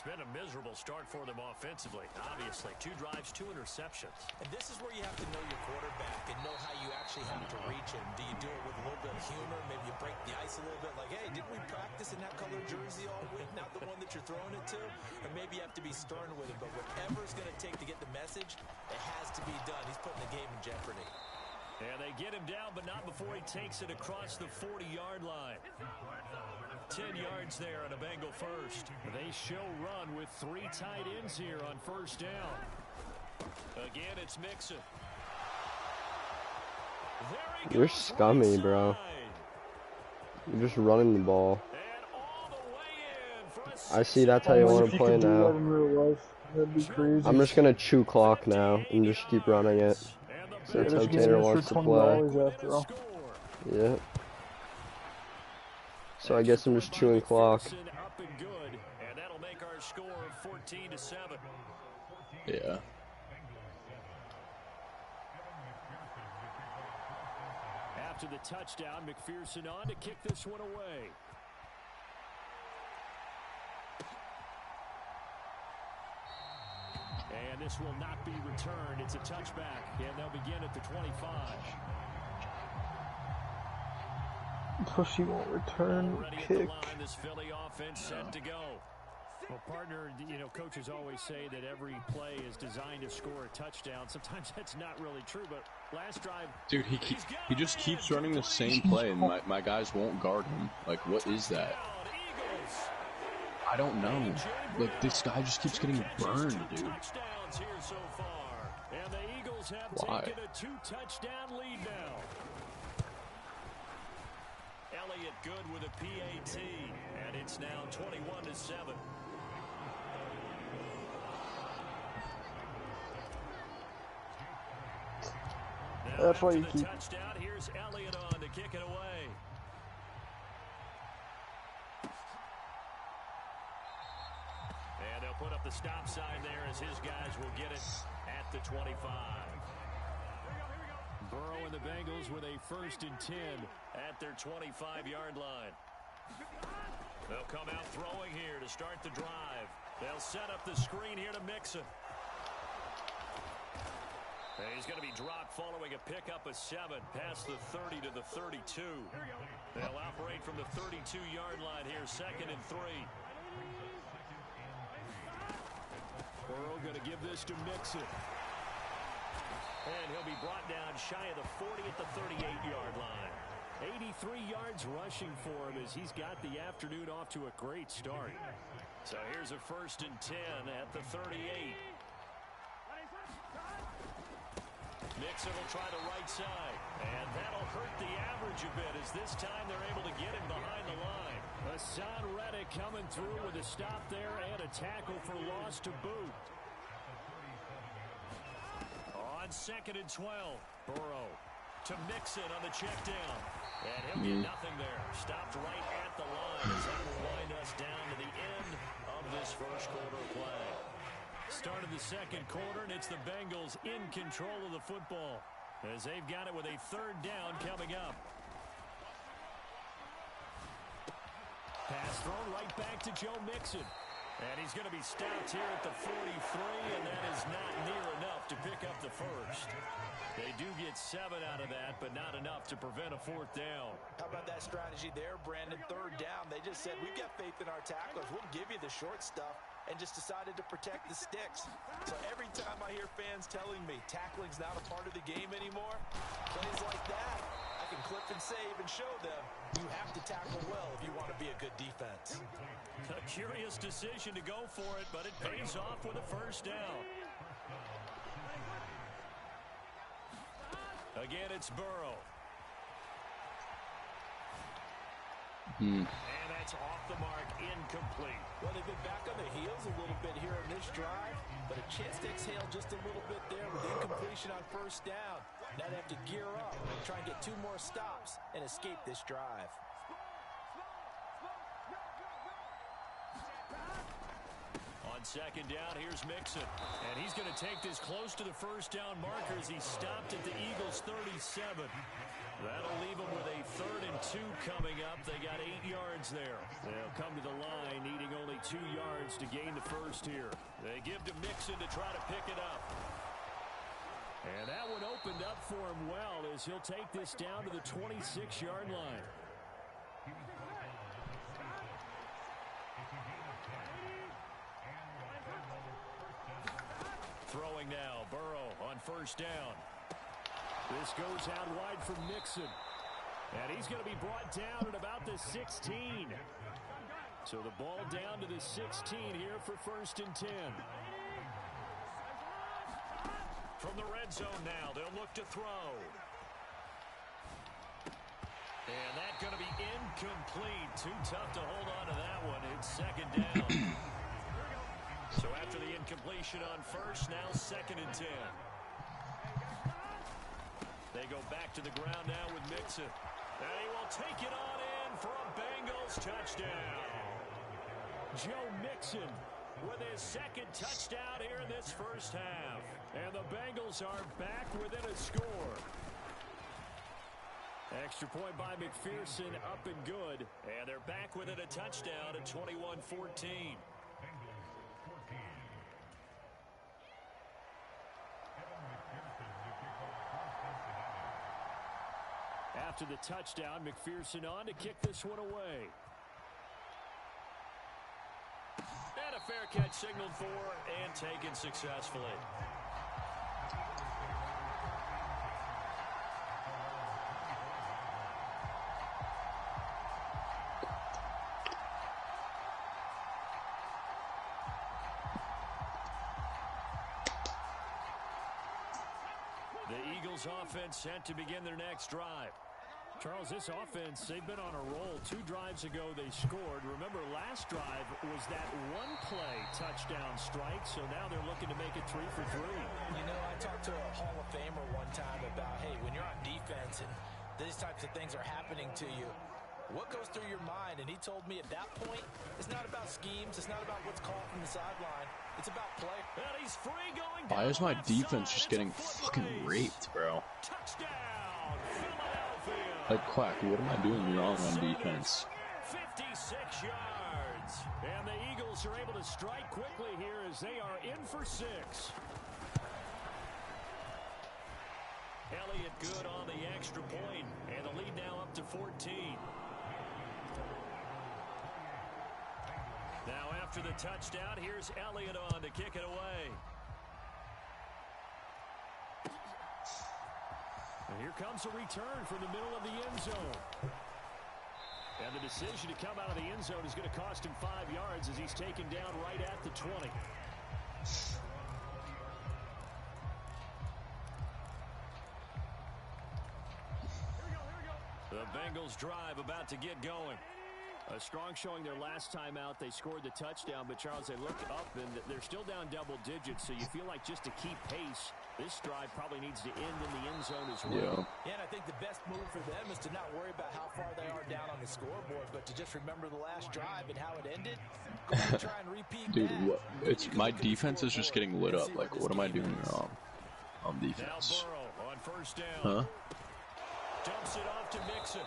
it's been a miserable start for them offensively. Obviously, 2 drives, 2 interceptions. And this is where you have to know your quarterback and know how you actually have to reach him. Do you do it with a little bit of humor? Maybe you break the ice a little bit like, hey, didn't we practice in that color jersey all week? Not the one that you're throwing it to? Or maybe you have to be stern with him. But whatever it's going to take to get the message, it has to be done. He's putting the game in jeopardy. And they get him down, but not before he takes it across the 40-yard line. 10 yards there on a Bengal first. They show run with 3 tight ends here on first down. Again, it's Mixon. You're scummy, bro. You're just running the ball. I see that's how you want to play now. I'm just going to chew clock now and just keep running it. So that's how Tanner wants to play. Yeah. So I guess I'm just chewing clock. And that'll make our score 14-7. Yeah. After the touchdown, McPherson on to kick this one away. And this will not be returned. It's a touchback, and they'll begin at the 25. So she won't return kick. This Philly offense set to go. Well, partner, you know, coaches always say that every play is designed to score a touchdown. Sometimes that's not really true, but last drive... Dude, he just keeps running the same play, and my guys won't guard him. Like, what is that? I don't know. Like, this guy just keeps getting burned, dude. Why? Taken a 2-touchdown lead now. Elliott good with a PAT, and it's now 21-7. That's why you keep. Touchdown. Here's Elliott on to kick it away. And they'll put up the stop sign there as his guys will get it at the 25. Burrow and the Bengals with a 1st and 10 at their 25-yard line. They'll come out throwing here to start the drive. They'll set up the screen here to Mixon. And he's going to be dropped following a pickup of 7 past the 30 to the 32. They'll operate from the 32-yard line here, 2nd and 3. Burrow going to give this to Mixon. And he'll be brought down shy of the 40 at the 38-yard line. 83 yards rushing for him as he's got the afternoon off to a great start. So here's a 1st and 10 at the 38. Mixon will try the right side. And that'll hurt the average a bit as this time they're able to get him behind the line. Hassan Reddick coming through with a stop there and a tackle for loss to boot. On 2nd and 12, Burrow to Mixon on the check down. And he'll get nothing there. Stopped right at the line as that will wind us down to the end of this first quarter play. Start of the second quarter, and it's the Bengals in control of the football as they've got it with a 3rd down coming up. Pass thrown right back to Joe Mixon. And he's going to be stopped here at the 43, and that is not near enough to pick up the 1st. They do get 7 out of that, but not enough to prevent a 4th down. How about that strategy there, Brandon? 3rd down. They just said, we've got faith in our tacklers. We'll give you the short stuff, and just decided to protect the sticks. So every time I hear fans telling me tackling's not a part of the game anymore, plays like that, I can clip and save and show them you have to tackle well if you want to be a good defense. A curious decision to go for it, but it pays off with a 1st down. Again, it's Burrow. And that's off the mark, incomplete. Well, they've been back on the heels a little bit here in this drive, but a chance to exhale just a little bit there with incompletion on 1st down. Now they have to gear up and try and get 2 more stops and escape this drive. On 2nd down, here's Mixon. And he's going to take this close to the 1st down marker as he stopped at the Eagles' 37. That'll leave them with a 3rd and 2 coming up. They got 8 yards there. They'll come to the line needing only 2 yards to gain the first here. They give to Mixon to try to pick it up. And that one opened up for him well as he'll take this down to the 26-yard line. Throwing now, Burrow on 1st down. This goes out wide for Mixon. And he's going to be brought down at about the 16. So the ball down to the 16 here for 1st and 10. From the red zone now, they'll look to throw. And that's going to be incomplete. Too tough to hold on to that one. It's 2nd down. So after the incompletion on 1st, now 2nd and 10. They go back to the ground now with Mixon. And he will take it on in for a Bengals touchdown. Joe Mixon with his 2nd touchdown here in this 1st half. And the Bengals are back within a score. Extra point by McPherson, up and good. And they're back within a touchdown at 21-14. After the touchdown, McPherson on to kick this one away. And a fair catch signaled for and taken successfully. The Eagles offense set to begin their next drive. Charles, this offense, they've been on a roll. 2 drives ago, they scored. Remember, last drive was that one-play touchdown strike, so now they're looking to make it 3 for 3. You know, I talked to a Hall of Famer one time about, hey, when you're on defense and these types of things are happening to you, what goes through your mind? And he told me at that point, it's not about schemes. It's not about what's called from the sideline. It's about play. And he's free going Why is my defense side. just getting fucking raped, bro? Touchdown, Philadelphia. Like, Quack, what am I doing wrong on defense? 56 yards. And the Eagles are able to strike quickly here as they are in for 6. Elliott good on the extra point, and the lead now up to 14. Now after the touchdown, here's Elliott on to kick it away. And here comes a return from the middle of the end zone. And the decision to come out of the end zone is going to cost him 5 yards as he's taken down right at the 20. The Bengals drive about to get going. A strong showing their last time out. They scored the touchdown, but Charles, they look up and they're still down double digits, so you feel like just to keep pace, this drive probably needs to end in the end zone as well. Yeah, and I think the best move for them is to not worry about how far they are down on the scoreboard, but to just remember the last drive and how it ended. Go ahead and try and repeat Dude, that. what? It's my defense is just getting lit up. Like, what am I doing wrong on defense? Now Burrow on 1st down. Huh? Dumps it off to Mixon.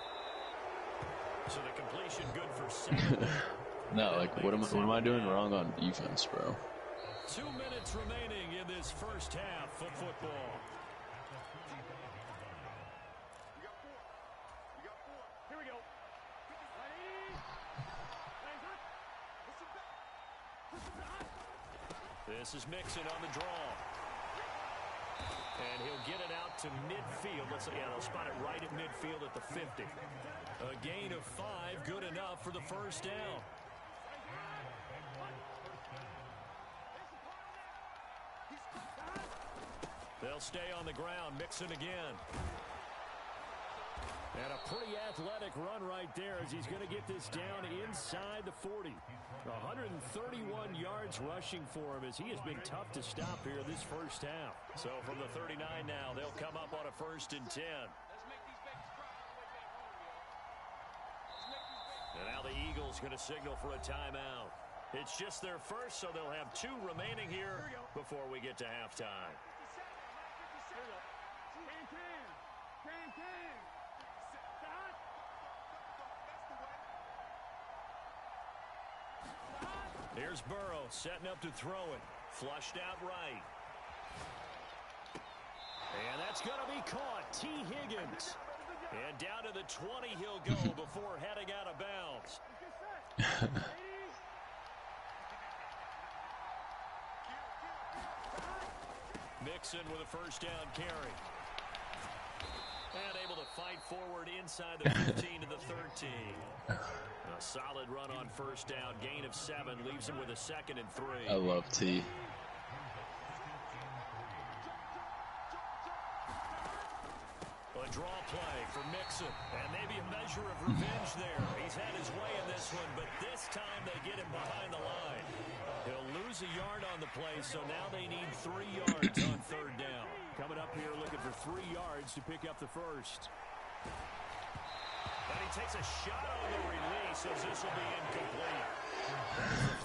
So the completion good for 7. No, like, what am I doing wrong on defense, bro? 2 minutes remaining in this 1st half of football. Here we go. This is Mixon on the draw. And he'll get it out to midfield. They'll spot it right at midfield at the 50. A gain of 5, good enough for the 1st down. They'll stay on the ground. Mixon again. And a pretty athletic run right there as he's going to get this down inside the 40. 131 yards rushing for him as he has been tough to stop here this 1st half. So from the 39 now, they'll come up on a 1st and 10. And now the Eagles going to signal for a timeout. It's just their first, so they'll have 2 remaining here before we get to halftime. Here's Burrow setting up to throw it. Flushed out right. And that's going to be caught. T. Higgins. And down to the 20 he'll go before heading out of bounds. Mixon with a first down carry. And able to fight forward inside the 15 to the 13. A solid run on first down. Gain of 7. Leaves him with a 2nd and 3. I love T. A draw play for Mixon. And maybe a measure of revenge there. He's had his way in this one, but this time they get him behind the line. He'll lose a yard on the play, so now they need 3 yards on third down. Coming up here looking for 3 yards to pick up the first. And he takes a shot on the release as this will be incomplete.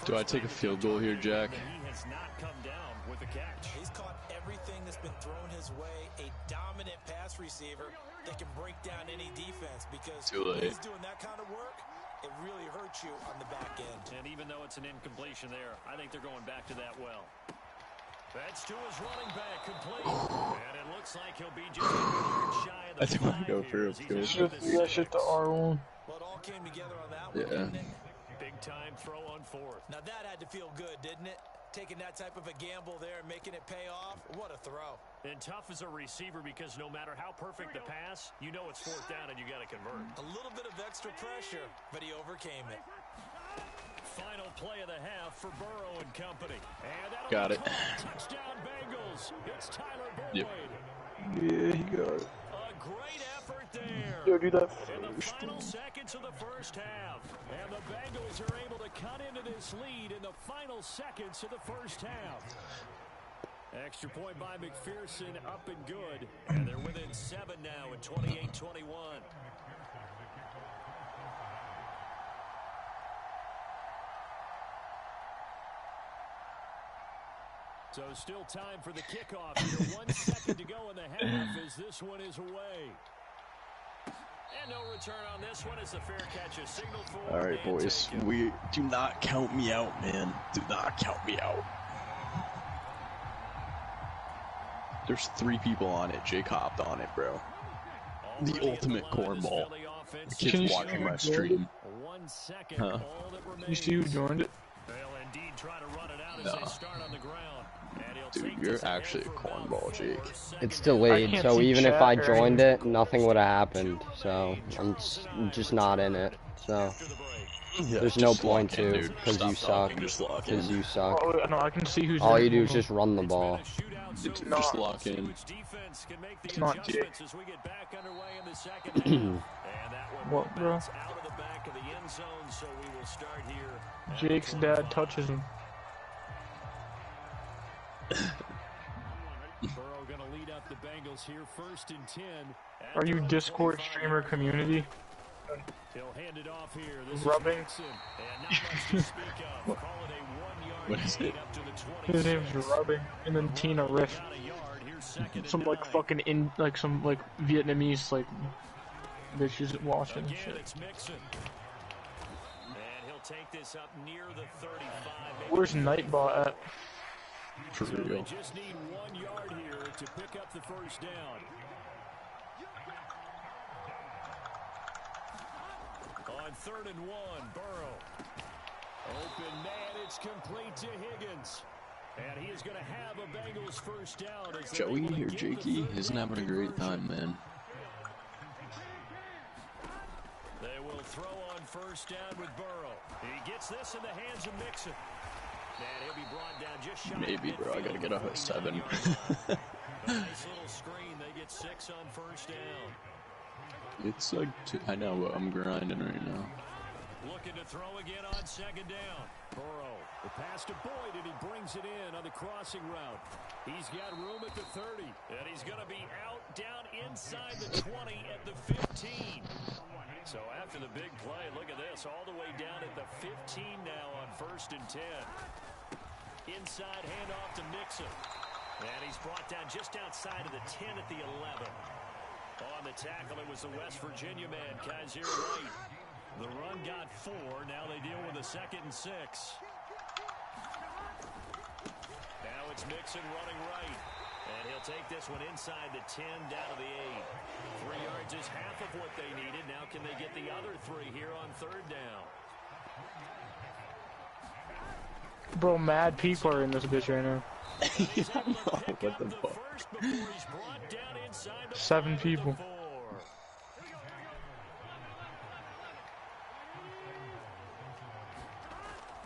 Do I take a field goal here, Jack? He has not come down with the catch. He's caught everything that's been thrown his way. A dominant pass receiver that can break down any defense because when he's doing that kind of work, it really hurts you on the back end. And even though it's an incompletion there, I think they're going back to that well. That's to his running back, complete. And it looks like he'll be just a yard shy of the 5. I think I'm going to go for a field goal. You gotta shift to R1. Well, it all came together on that one, didn't it? Big time throw on 4th. Now that had to feel good, didn't it? Taking that type of a gamble there and making it pay off. What a throw. And tough as a receiver because no matter how perfect the pass, you know it's 4th down and you got to convert. A little bit of extra pressure, but he overcame it. Final play of the half for Burrow and company. And got it. Touchdown Bengals. It's Tyler Boyd. Yep. Yeah, he got it. A great effort there. Yo, do that In the final seconds of the first half. And the Bengals are able to cut into this lead in the final seconds of the first half. Extra point by McPherson, up and good. And they're within 7 now at 28-21. So still time for the kickoff here. 1 second to go in the half as this one is away. And no return on this one as the fair catch is signaled for. All right, boys. We do not count me out, man. Do not count me out. There's 3 people on it. Jake hopped on it, bro. The ultimate cornball. The kid's watching my stream. 1 second. Huh? You see who joined it? They'll indeed try to run it out as they start on the ground. Dude, you're actually a cornball, Jake. It's delayed, so even if I joined it, nothing would have happened. So I'm just not in it. So there's no point to, because you suck. Because you suck. Oh, no, I can see who's All you do is just run the ball. Just lock in. It's not Jake. What, bro? Jake's dad touches him. Burrow going to lead up the Bengals here, 1st and 10. Are you Discord streamer community? He'll hand it off here. This rubbing? Is and not much to speak of. Call it a 1 yard gain up to the 20. His name's Rubbing, and then Tina Riff. Some like fucking some like Vietnamese like bitches watching and shit. It's Mixon. And he'll take this up near the 35. Where's Nightbot at? For real. They just need 1 yard here to pick up the first down. On 3rd and 1, Burrow. Open man, it's complete to Higgins. And he is going to have a Bengals first down. Joey or Jakey isn't having a great time, man. They will throw on first down with Burrow. He gets this in the hands of Mixon. And he'll be brought down just shy. Maybe, bro. I gotta get up at 7. A nice little screen. They get 6 on first down. It's like, I know, but I'm grinding right now. Looking to throw again on 2nd down. Burrow, the pass to Boyd, and he brings it in on the crossing route. He's got room at the 30, and he's going to be out down inside the 20 at the 15. So after the big play, look at this, all the way down at the 15 now on 1st and 10. Inside handoff to Mixon. And he's brought down just outside of the 10 at the 11. On the tackle, it was the West Virginia man, Kaiser White. The run got 4. Now they deal with a 2nd and 6. It's Mixon running right. And he'll take this one inside the 10, down to the 8. 3 yards is half of what they needed. Now can they get the other 3 here on 3rd down? Bro, mad people are in this bitch right now. What the fuck? 7 people.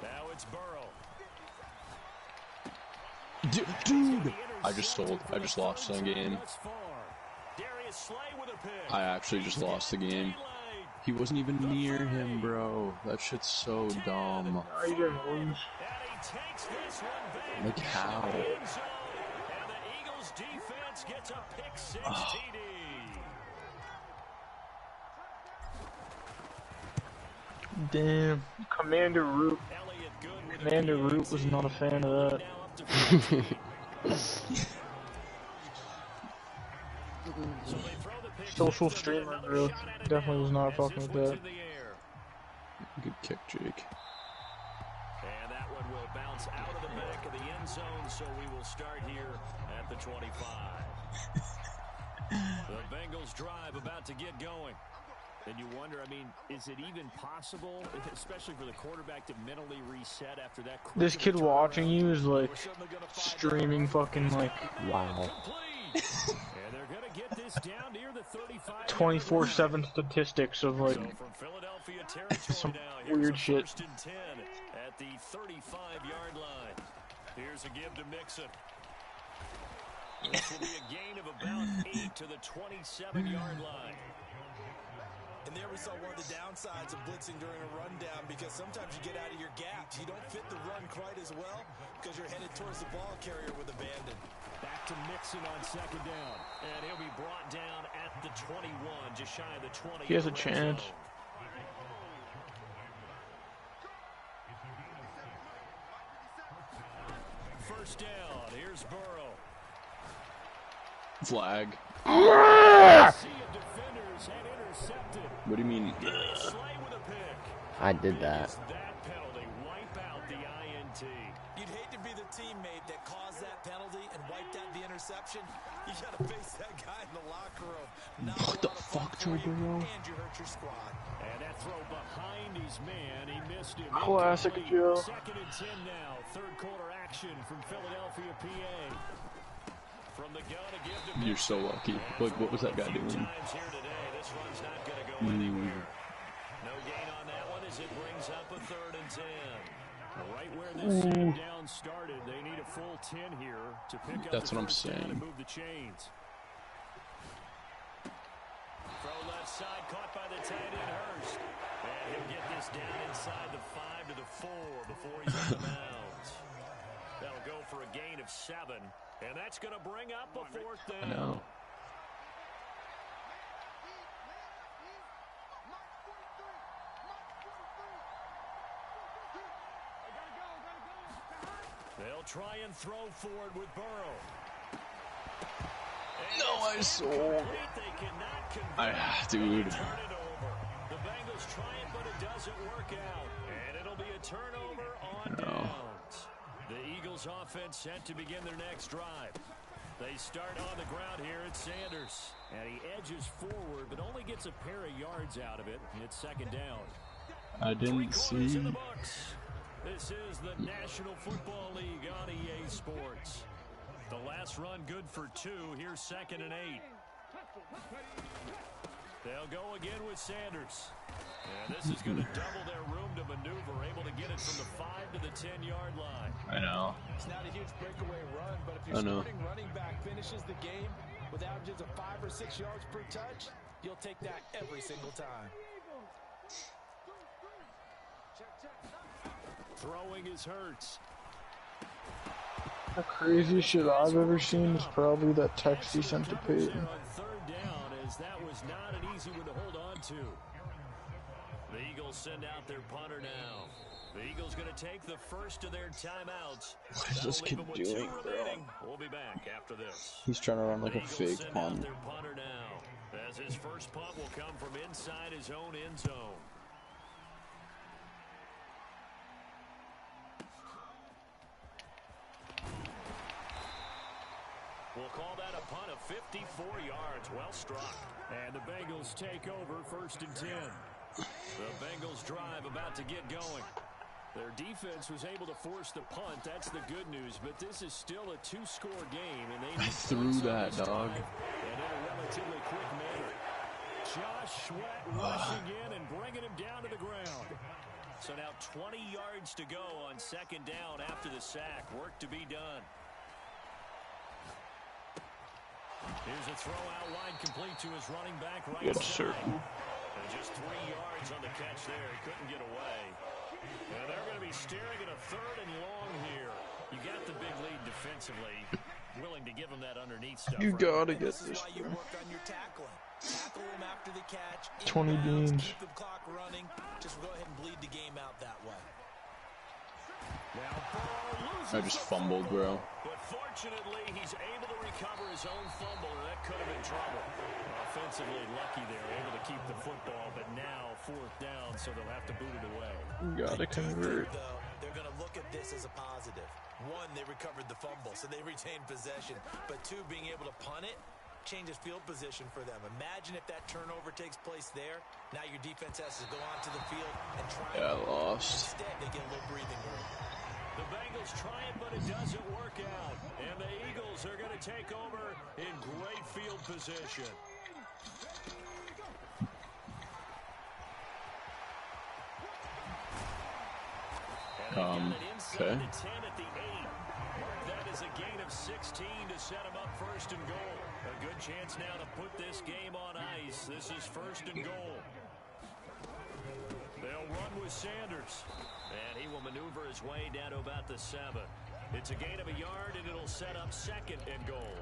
Now it's Burrow. Dude! I just lost the game. I actually just lost the game. He wasn't even near him, bro. That shit's so dumb. I didn't lose. Like, how? And the Eagles defense gets a pick 6 TD. Damn. Commander Root was not a fan of that. Social streamer Root definitely was not fucking with that. Good kick, Jake. And that one will bounce out of the back of the end zone, so we will start here at the 25. The Bengals drive about to get going. And you wonder, I mean, is it even possible, especially for the quarterback, to mentally reset after that? This kid watching you is like streaming fucking like Wow. And they're going to get this down near the 35. 24/7 statistics of like So from Philadelphia territory some now, here's weird a shit. 1st and 10 at the 35-yard line. Here's a give to Mixon. This will be a gain of about 8 to the 27-yard line. And there we saw one of the downsides of blitzing during a rundown, because sometimes you get out of your gaps. You don't fit the run quite as well because you're headed towards the ball carrier with abandon. Back to Mixon on 2nd down. And he'll be brought down at the 21, just shy of the 20. He has a chance. First down. Here's Burrow. Flag. Sea of defenders had intercepted. What do you mean? Slay with a pick. I did that. That penalty wipe out the INT. You'd hate to be the teammate that caused that penalty and wiped out the interception. You got to face that guy in the locker room. What the fuck, Joe Burrow? And you hurt your squad. And that throw behind his man, he missed him. Classic Joe. 2nd and 10 now. 3rd quarter action from Philadelphia, PA. From the gun to give to You're so lucky. Like, what was that guy doing? times here today. This one's not going to go anywhere. No gain on that one as it brings up a 3rd and 10. Right where this second down started, they need a full 10 here to pick up That's the what I'm first down saying. and move the chains. Throw left side, caught by the tight end Hurst. And he'll get this down inside the 5 to the 4 before he's on the mound. That'll go for a gain of 7. And that's going to bring up a 4th down. I know. They'll try and throw forward with Burrow. No, I sold. They cannot convert. Dude. Turn it over. The Bengals try it, but it doesn't work out. And it'll be a turnover on downs. The Eagles offense set to begin their next drive. They start on the ground here at Sanders. And he edges forward, but only gets a pair of yards out of it. It's 2nd down. I didn't 3 quarters in the see. books. This is the National Football League on EA Sports. The last run good for 2. Here's 2nd and 8. They'll go again with Sanders. And this is going to double their room to maneuver, able to get it from the 5 to the 10-yard line. I know. It's not a huge breakaway run, but if your starting running back finishes the game with averages of 5 or 6 yards per touch, you'll take that every single time. Throwing is Hurts. The craziest shit I've ever seen is probably that text he sent to Peyton. On 3rd down, as that was not an easy one to hold on to. The Eagles send out their punter now. The Eagles going to take the first of their timeouts. What is this kid doing, bro? We'll be back after this. He's trying to run like a fake Send out punt. their punter now, as his first punt will come from inside his own end zone. call that a punt of 54 yards. Well struck. And the Bengals take over 1st and 10. The Bengals drive about to get going. Their defense was able to force the punt. That's the good news. But this is still a 2-score game, and they threw that, dog. And in a relatively quick manner. Josh Sweat rushing in and bringing him down to the ground. So now 20 yards to go on 2nd down after the sack. Work to be done. Here's a throw out line complete to his running back right side. And just 3 yards on the catch there. He couldn't get away. And they're going to be staring at a 3rd and long here. You got the big lead defensively. Willing to give him that underneath stuff. You gotta get this. This is why you work on your tackling. Tackle them after the catch. 20 beans. Keep the clock running. Just go ahead and bleed the game out that way. I just fumbled, bro. But fortunately, he's able to recover his own fumble, and that could have been trouble. Offensively lucky there, able to keep the football, but now 4th down, so they'll have to boot it away. You gotta convert. Though, they're going to look at this as a positive. 1, they recovered the fumble, so they retained possession. But 2, being able to punt it changes field position for them. Imagine if that turnover takes place there. Now your defense has to go onto the field and try. Yeah, I lost. Instead, they get a little breathing room. The Bengals try it, but it doesn't work out. And the Eagles are going to take over in great field position. Okay. That is a gain of 16 to set him up 1st and goal. A good chance now to put this game on ice. This is 1st and goal. They'll run with Sanders. And he will maneuver his way down to about the 7. It's a gain of a yard, and it'll set up 2nd and goal.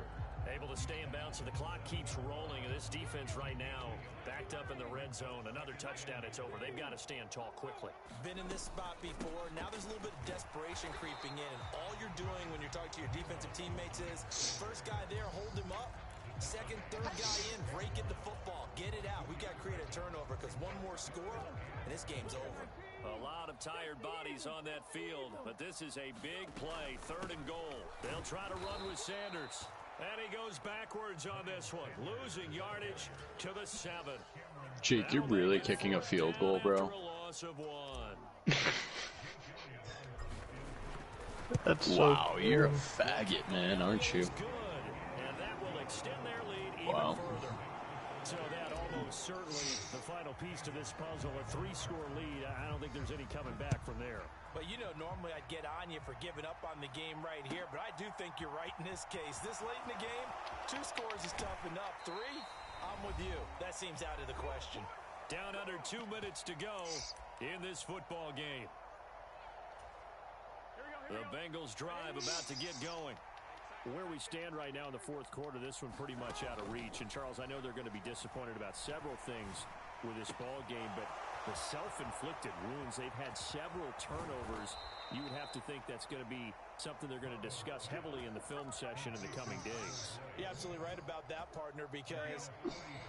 Able to stay in bounds, and the clock keeps rolling. And this defense right now backed up in the red zone. Another touchdown, it's over. They've got to stand tall quickly. Been in this spot before. Now there's a little bit of desperation creeping in. And all you're doing when you're talking to your defensive teammates is, first guy there, hold him up. 2nd, 3rd guy in, break it the football. Get it out. We've got to create a turnover because one more score, and this game's over. A lot of tired bodies on that field, but this is a big play. 3rd and goal. They'll try to run with Sanders. And he goes backwards on this one. Losing yardage to the 7. Jake, you're really kicking a field goal, bro. That's wow, you're a faggot, man, aren't you? And that will extend their lead even further. So that almost certainly the final piece to this puzzle, a 3-score lead. I don't think there's any coming back from there. But, you know, normally I'd get on you for giving up on the game right here, but I do think you're right in this case. This late in the game, 2 scores is tough enough. 3, I'm with you. That seems out of the question. Down under 2 minutes to go in this football game. The Bengals drive about to get going. Where we stand right now in the 4th quarter, this one pretty much out of reach. And, Charles, I know they're going to be disappointed about several things with this ball game, but the self-inflicted wounds, they've had several turnovers. You would have to think that's going to be something they're going to discuss heavily in the film session in the coming days. You're absolutely right about that, partner, because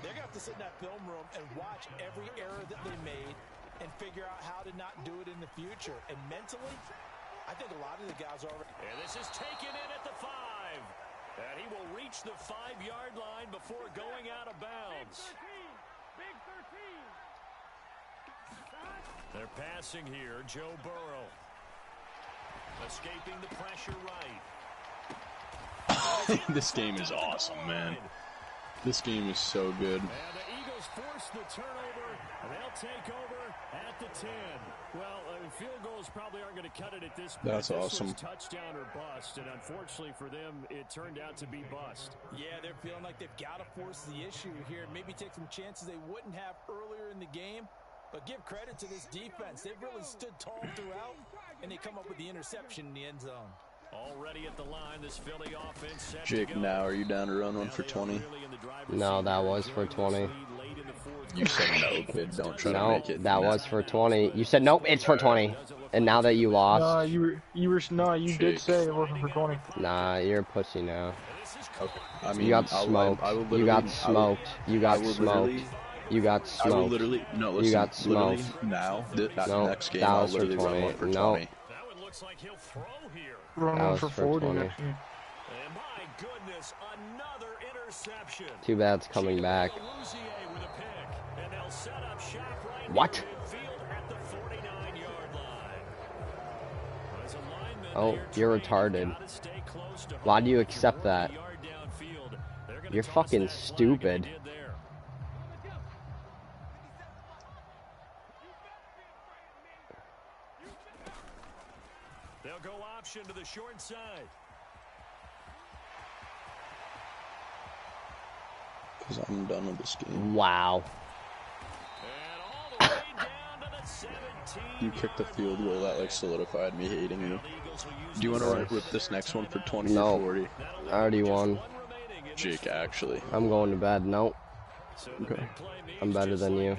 they're going to have to sit in that film room and watch every error that they made and figure out how to not do it in the future. And mentally, I think a lot of the guys are already. And this is taken in at the 5. And he will reach the 5-yard line before going out of bounds. Big 13. They're passing here. Joe Burrow. Escaping the pressure right. This game is awesome, man. This game is so good. And the Eagles force the turnover. And they'll take over at the 10. Well, field goals probably aren't going to cut it at this point. That's awesome. This was touchdown or bust, and unfortunately for them, it turned out to be bust. Yeah, they're feeling like they've got to force the issue here. Maybe take some chances they wouldn't have earlier in the game. But give credit to this defense. They've really stood tall throughout, and they come up with the interception in the end zone. Already at the line, this Philly offense set Jake, to go. now are you down to run one for 20? No, that was for 20. You said no, kid. Don't try to make it. No, that was for 20. You said nope, it's for 20. And now that you lost. Nah, you did say it wasn't for 20. Nah, you're a pussy now. Okay. I mean, You got smoked. You got smoked. You got smoked. You got I will smoked. literally, no, listen, You got smoked. literally now, that No, next game, that I'll was for literally run 20. one for No. 20. That one looks like he'll throw here. Run That one was for for 40. 20. Actually. And my goodness, another interception. Too bad it's coming back. And they'll set up shop right What? midfield at the 49-yard line. Oh, you're retarded. Why do you accept that? You're fucking stupid. They'll go option to the short side. Because I'm done with this game. Wow. And all the way down to the 17. You kicked the field goal that like solidified me hating you. Do you want to rip this next one for 20 or 40? I already won. Jake, actually. I'm going to bed. Nope. Okay. I'm better than you.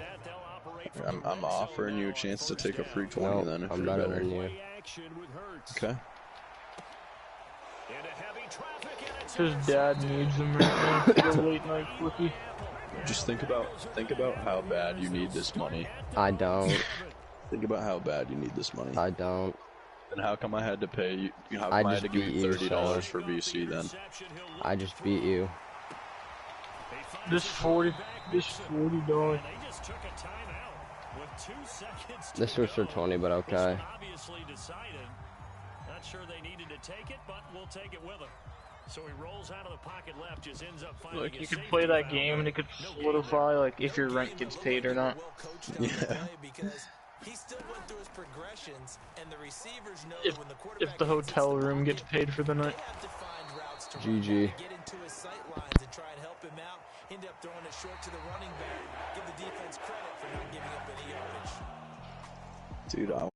I'm offering you a chance to take a free 20 No, then if I'm you're better than you. Okay. His dad needs him right now for the late night quickie. Just think about how bad you need this money. I don't. Think about how bad you need this money. I don't. And how come I had to pay you? How I come I had just to give beat you you, $30 so- for VC then? I just beat you. This $40. This was for 20, but okay. Not sure they needed to take it, but we'll take it with him. So he rolls out of the pocket left, just ends up finding Like, you could play that game and it could solidify, like, if your rent gets paid or not. Yeah. He still went through his progressions, and the receivers know when the quarterback If the hotel room gets paid for the night. they have to find routes to GG. get into his sight lines and try and help him out. End up throwing it short to the running back. Give the defense credit for not giving up any yardage. Dude,